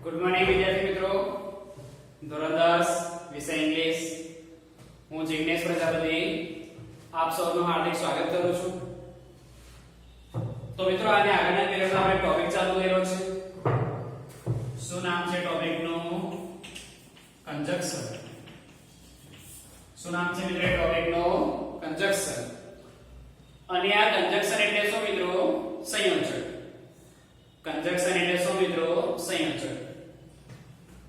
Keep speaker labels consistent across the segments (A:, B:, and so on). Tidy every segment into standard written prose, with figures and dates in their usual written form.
A: Good morning વિદ્યાર્થી મિત્રો, ધોરણ 10 વિષય ઇંગ્લિશ. હું જિગ્નેશ પ્રજાપતિ આપ સૌનું હાર્દિક સ્વાગત કરું છું. તો મિત્રો આજે આગળના પીરિયડમાં આપણે ટોપિક ચાલુ કર્યો છે. શું નામ છે ટોપિકનું? કંજક્શન. શું નામ છે મિત્રો ટોપિકનું? કંજક્શન. અને આ કંજક્શન એટલે શું મિત્રો? સંયોજક. કંજક્શન એટલે શું મિત્રો? સંયોજક.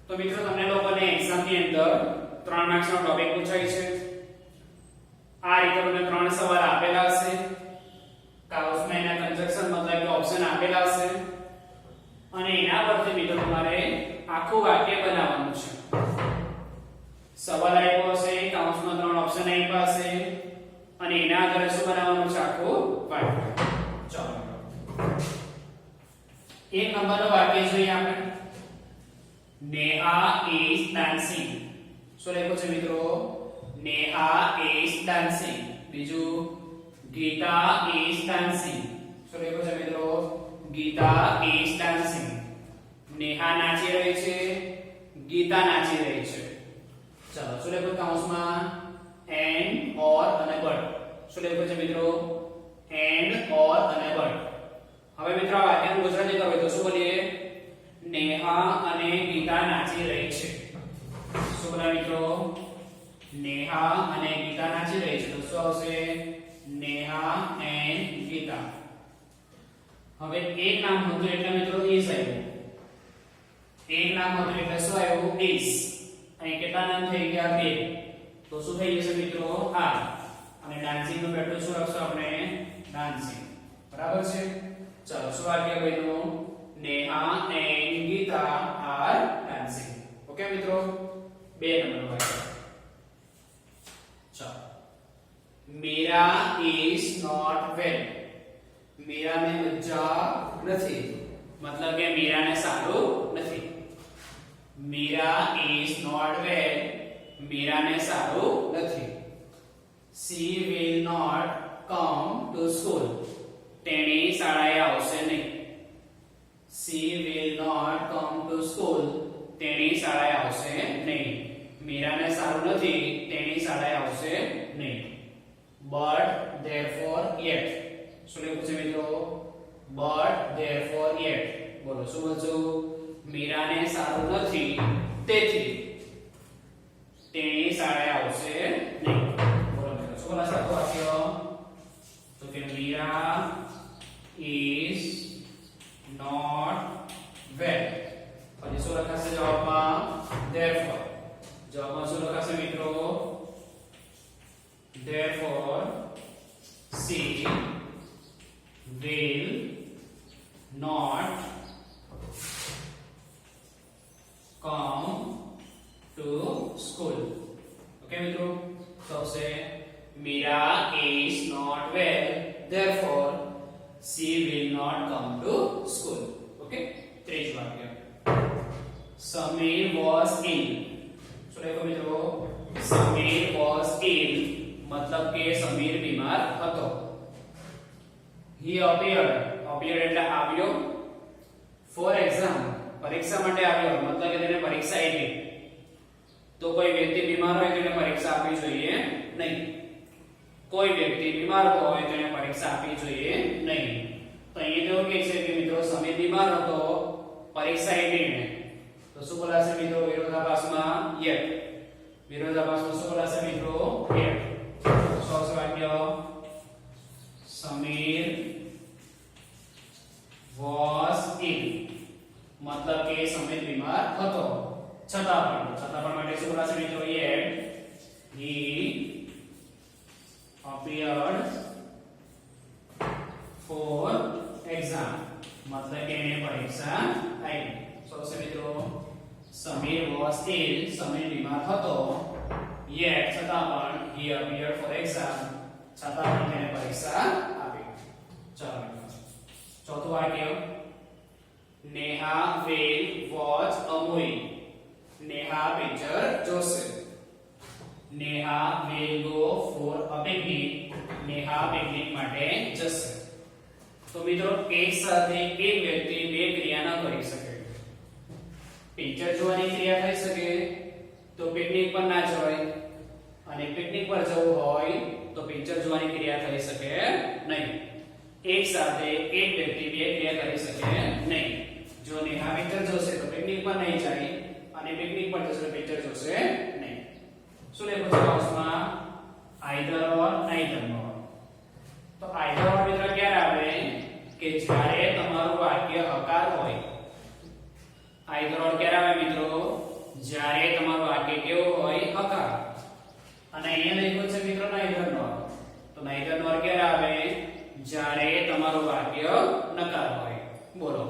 A: તો મિત્રો તમને લોકોને એક્ઝામ ની અંદર 3 માર્ક્સ નો ટોપિક પૂછાય છે. આ રીતે તમને 3 સવાલ આપેલા હશે. કાઉસમાં એના કંજક્શન મતલબ કે ઓપ્શન આપેલા હશે અને એના પરથી મિત્રો તમારે આખું વાક્ય બનાવવાનું છે. સવાલ આપ્યો હશે, કાઉસમાં 3 ઓપ્શન આપ્યા હશે અને એના આધારે શું બનાવવાનું છે? આખું વાક્ય. ચાલો 1 નંબરનું વાક્ય જોઈએ આપણે. Neha is dancing. શું લખ્યું છે મિત્રો? Neha is dancing. બીજું Geeta is dancing. શું લખ્યું છે મિત્રો? Geeta is dancing. નેહા નાચી રહી છે, ગીતા નાચી રહી છે. ચાલો શું લખ્યું કૌંસમાં? and or અને but. શું લખ્યું છે મિત્રો? and or અને but. હવે મિત્રો આ વાક્યનું ગુજરાતી કરવું તો શું બોલીએ? નેહા અને ગીતા નાચી રહી છે. શું બોલા મિત્રો? નેહા અને ગીતા નાચી રહી છે. તો શું આવશે? નેહા એન્ડ ગીતા. હવે એક નામ હતું એટલે મિત્રો is આવ્યું. એક નામ હતું એટલે શું આવ્યું? is. અહીં કેટલા નામ થઈ ગયા? 2. તો શું થઈ જશે મિત્રો? આ. અને ડાન્સિંગ નું પેટર્ન શું રાખશું આપણે? ડાન્સિંગ. બરાબર છે? ચાલો શું વાક્ય બન્યું? Neha and Geeta are dancing. Okay મિત્રો? 2 નંબરનું વાક્ય. ચાલો Meera is not well. Meera ને મજા નથી, મતલબ કે મીરાને સારું નથી. Meera is not well. મીરાને સારું નથી. She will not come to school. તેણી શાળાએ આવશે નહીં. She will not come to school. તેણી શાળાએ આવશે નહીં. મીરાને સારું નથી, તેણી શાળાએ આવશે નહીં. But therefore yet. શું લખ્યું છે મિત્રો? But therefore yet. બોલો શું બોલજો? મીરાને સારું નથી, તેથી તેણી શાળાએ આવશે નહીં. બોલો મિત્રો શું બોલા સાચું વાક્ય? તો કે મીરા is not well. પછી શું લખાશે જવાબમાં? therefore. જવાબમાં શું લખાશે મિત્રો? therefore she will not come to school. Okay મિત્રો? તો છે Meera is not well, therefore she will not come to school. Okay? ત્રીજું વાક્ય. Samir was ill. શું લખ્યું મિત્રો? Samir was ill મતલબ કે સમીર બીમાર હતો. He appeared. appeared એટલે આવ્યો. for exam પરીક્ષા માટે આવ્યો મતલબ કે તેને પરીક્ષા આપી. તો કોઈ વ્યક્તિ બીમાર હોય તો એને પરીક્ષા આપવી જોઈએ નહીં. કોઈ વ્યક્તિ બીમાર હોય તો એને પરીક્ષા આપવી જોઈએ નહીં. તો અહીં એવું કહે છે કે મિત્રો સમીર બીમાર હતો, પરીક્ષા આપી ને. તો શું બોલાશે મિત્રો? વિરોધાભાસમાં yet. વિરોધાભાસમાં શું બોલાશે મિત્રો? yet. સોસ વાક્ય. સમીર was ill મતલબ કે સમીર બીમાર હતો. છતાં પણ માટે શું બોલાશે મિત્રો? yet he appeared for exam મતલબ કે એને પરીક્ષા આપી. સોસ મિત્રો સમીર was ill સમીર બીમાર હતો. yet છતાં પણ he appeared for exam છતાં પણ તેને પરીક્ષા આપી. ચાલો ચોથું વાક્ય. Neha will watch a movie. Neha picture જોશે. Neha will go for a picnic. Neha picnic માટે જશે. તો મિત્રો એક સાથે એક વ્યક્તિ બે ક્રિયા ન કરી શકે. પિક્ચર જોવાની ક્રિયા થઈ શકે તો પિકનિક પર ના જવાય, અને પિકનિક પર જવું હોય તો પિક્ચર જોવાની ક્રિયા થઈ શકે નહીં. એક સાથે એક વ્યક્તિ બે ક્રિયા કરી શકે નહીં. જો નેહા પિક્ચર જોશે તો પિકનિક પર નહીં જાય, અને પિકનિક પર જશે તો પિક્ચર જોશે નહીં. શું લખ્યું છે કૌંસમાં? આઈધર ઓર નાઈધર ઓર. તો આઈધર ઓર મિત્રો ક્યારે આવે કે જ્યારે તમારું વાક્ય હકાર હોય. આઈધર ઓર ક્યારે આવે મિત્રો? જ્યારે તમારું વાક્ય કેવું હોય? હકાર. અને અહીંયા લખ્યું છે મિત્રો નાઈધર ઓર. તો નાઈધર ઓર ક્યારે આવે? જ્યારે તમારું વાક્ય નકાર હોય. બોલો,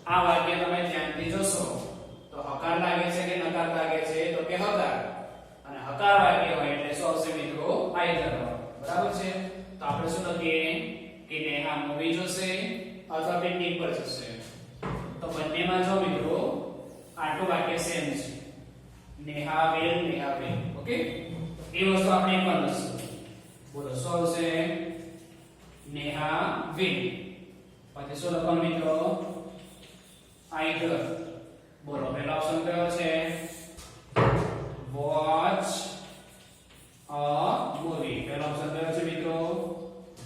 A: આ વાક્ય તમે ધ્યાનથી જોશો તો હકાર લાગે છે કે નકાર લાગે છે? તો કે હકાર. અને હકાર વાક્ય હોય એટલે શું આવશે મિત્રો? આઈધર ઓર. બરાબર છે? તો આપણે શું લખીએ કે નેહા મૂવી જોશે અથવા પિકનિક પર જશે. તો બંનેમાં જો મિત્રો આટલું વાક્ય સેમ છે. નેહા will. ઓકે, એ વસ્તુ આપણે એક વાર લખશું. બોલો શું આવશે? નેહા will. પછી શું લખવાનું મિત્રો? આઈધર. બોલો પહેલો ઓપ્શન કયો છે? Watch a movie. પહેલો ઓપ્શન કયો છે મિત્રો?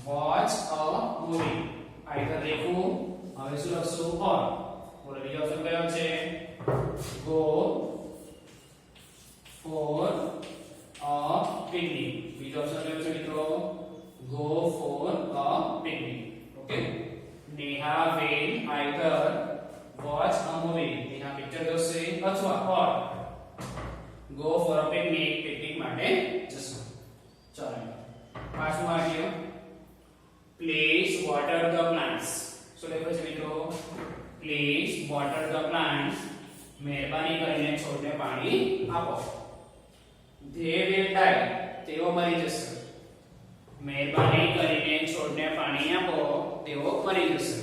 A: Watch a movie. આઈધર લખું. હવે શું લખશું? ઓર. બોલો બીજો ઓપ્શન કયો છે? Go for a picnic. બીજો ઓપ્શન કયો છે મિત્રો? Go for a picnic. Okay, Neha will either watch a movie. Neha picture જોશે અથવા ઓર go for a picnic. Picnic માટે જશે. ચાલો પાંચમું વાક્ય, please water the plants. શું લખ્યું છે મિત્રો? please water the plants. મહેરબાની કરીને છોડને પાણી આપો. they will die. તેઓ મરી જશે. મહેરબાની કરીને છોડને પાણી આપો, તેઓ મરી જશે.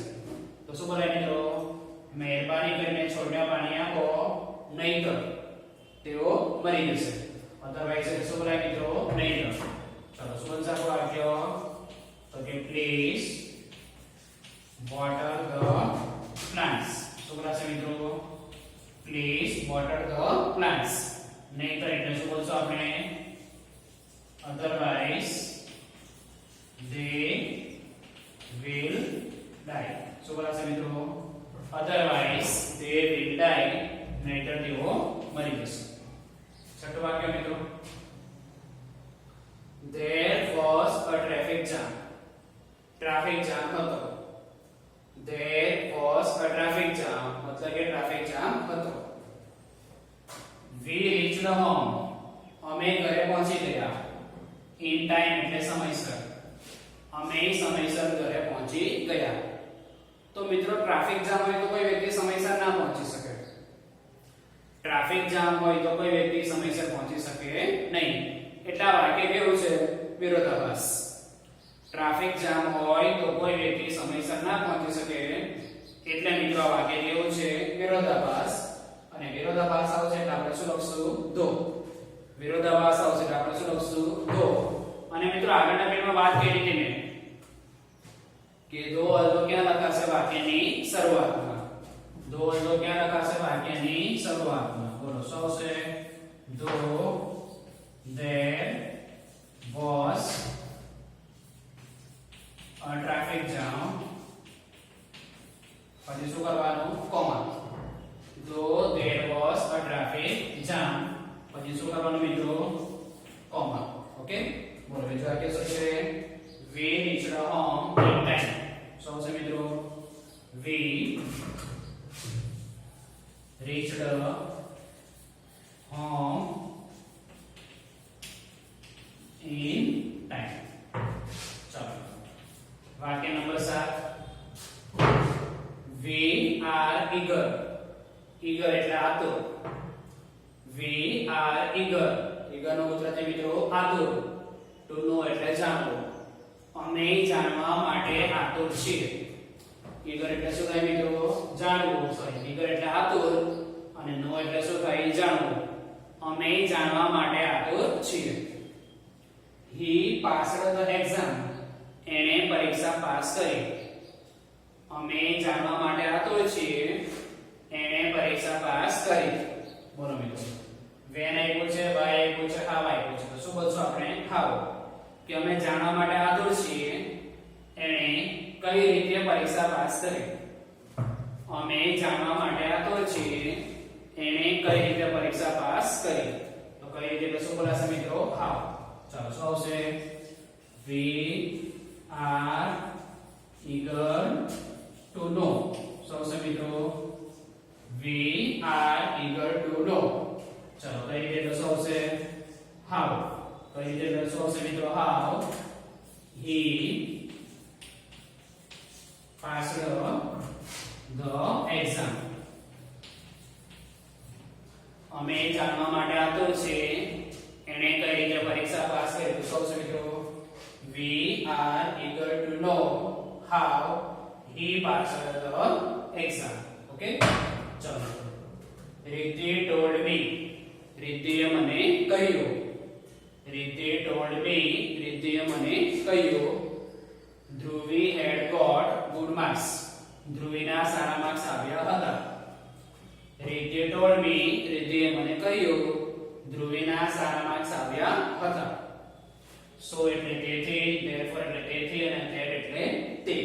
A: તો શું બોલાય મિત્રો? મહેરબાની કરીને છોડને પાણી આપો, નહીંતર તેઓ મરી જશે. અધરવાઇઝ શું બોલાય મિત્રો? નહીંતર. ચલો શું બનશે આપણું વાક્ય? તો કે પ્લીઝ વોટર ધ પ્લાન્ટ્સ. શું બોલાશે મિત્રો? Please water the plants. નહીંતર એટલે શું બોલશું આપણે? Otherwise they will die. શું બોલાશે મિત્રો? otherwise they will die. નહીંતર તેઓ મરી જશે. છઠ્ઠું વાક્ય મિત્રો, there was a traffic jam. Traffic jam હતો. there was a traffic jam મતલબ કે ટ્રાફિક જામ હતો. we reached home. અમે ઘરે પહોંચી ગયા. in time એટલે સમયસર. અમે સમયસર ઘરે પહોંચી ગયા. તો મિત્રો ટ્રાફિક જામ હોય તો કોઈ વ્યક્તિ સમયસર ના પહોંચી શકે. ટ્રાફિક જામ હોય તો કોઈ વ્યક્તિ સમયસર પહોંચી શકે નહીં. એટલે આ વાક્ય કેવું છે? વિરોધાભાસ. ટ્રાફિક જામ હોય તો કોઈ વ્યક્તિ સમયસર ના પહોંચી શકે. એટલે મિત્રો આ વાક્ય કેવું છે? વિરોધાભાસ. અને વિરોધાભાસ આવશે એટલે આપણે શું લખશું? ધો. વિરોધાભાસ આવશે એટલે આપણે શું લખશું? ધો. અને મિત્રો આગળના પેજમાં વાત કરી હતી મેં કે દો અલ્દો ક્યાં લખાશે? વાક્યની શરૂઆતમાં. દો અલ્દો ક્યાં લખાશે? વાક્યની શરૂઆતમાં. બોલો શું આવશે? દો there was a traffic jam. પછી શું કરવાનું? કોમા. દો there was a traffic jam. પછી શું કરવાનું મિત્રો? કોમા. ઓકે, બોલો બીજું વાક્ય શું છે? we reached home in time. શું આવશે મિત્રો? we reached home in time. ચાલો વાક્ય number 7, we are eager. eager એટલે આતુર. we are eager. eager નો ગુજરાતી મિત્રો આતુર. to know એટલે જાણવું. અમે જાણવા માટે આતુર છીએ. eager એટલે શું થાય મિત્રો? જાણવું. સોરી, eager એટલે આતુર અને know એટલે શું થાય? જાણવું. અમે જાણવા માટે આતુર છીએ. he passed the exam. એણે પરીક્ષા પાસ કરી. અમે જાણવા માટે આતુર છીએ એણે પરીક્ષા પાસ કરી. બોલો મિત્રો, વેન આપ્યું છે, વાય આપ્યું છે, હાવ આપ્યું છે. તો શું બોલશું આપણે? હાવ. કે અમે જાણવા માટે આતુર છીએ એણે કઈ રીતે પરીક્ષા પાસ કરી. અમે જાણવા માટે આતુર છીએ એણે કઈ રીતે પરીક્ષા પાસ કરી. તો કઈ રીતે તો શું બોલાશે મિત્રો? હાવ. ચાલો શું આવશે? we are eager to know. શું આવશે મિત્રો? we are eager to know. ચાલો કઈ રીતે તો શું આવશે? હાવ. કઈ રીતે તો શું આવશે મિત્રો? હાવ he passed the exam. અમે જાણવા માટે આતુર છે એણે કઈ રીતે પરીક્ષા પાસ કરી. તો શું છે મિત્રો? we are eager to know how he passed the exam. Okay, ચલો. રીતિ told me. રીતિએ મને કહ્યું. રીતિ told me. રીતિએ મને કહ્યું. Dhruvi had got good marks. ધ્રુવીના સારા માર્ક્સ આવ્યા હતા. રીતિ told me. રીતિએ મને કહ્યું ધ્રુવીના સારા માર્ક્સ આવ્યા હતા. so એટલે તેથી, therefore એટલે તેથી અને that એટલે તે.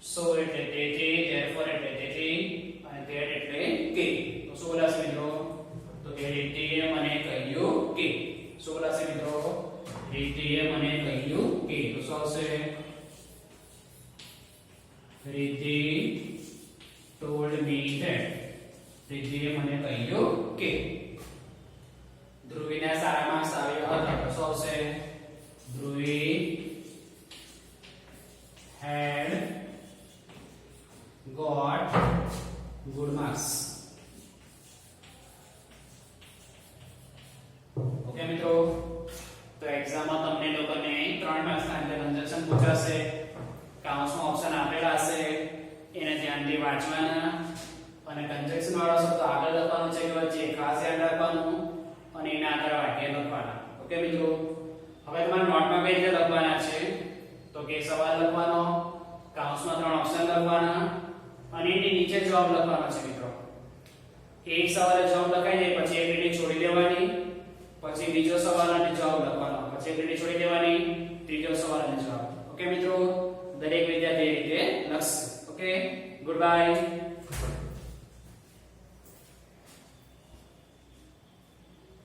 A: so એટલે તેથી, therefore એટલે તેથી અને that એટલે કે. તો શું બોલાશે મિત્રો? તો કે રીતિએ મને કહ્યું કે. શું બોલાશે મિત્રો? રીતિએ મને કહ્યું કે. તો શું આવશે? રીતિ told me that. રીતિએ મને કહ્યું કે ધ્રુવીના સારા માર્ક્સ આવ્યા હતા. તો શું આવશે? Dhruvi had got good marks. Okay મિત્રો, તો એક્ઝામમાં તમને લોકોને 3 માર્ક્સના અંદર કન્જક્શન પૂછાશે. કાઉન્સમાં ઓપ્શન આપેલા હશે, એને ધ્યાનથી વાંચવાના. અને કન્જક્શન વાળો શબ્દ આગળ લખવાનો છે કે વચ્ચે, ખાસ ધ્યાન રાખવાનું. અને એના આધારે વાક્ય લખવાના. ઓકે મિત્રો, હવે તમારે નોટમાં કઈ રીતે લખવાના છે? તો કે સવાલ લખવાનો, કાઉન્સમાં 3 ઓપ્શન લખવાના અને એની નીચે જવાબ લખવાનો છે મિત્રો. એક સવાલે જવાબ લખાઈ જાય પછી એક લીટી છોડી દેવાની, પછી બીજો સવાલ અને જવાબ લખવાનો, પછી એક લીટી છોડી દેવાની, ત્રીજો સવાલ અને જવાબ. ઓકે મિત્રો, દરેક વિદ્યાર્થી એ રીતે લખશે. Okay, good bye.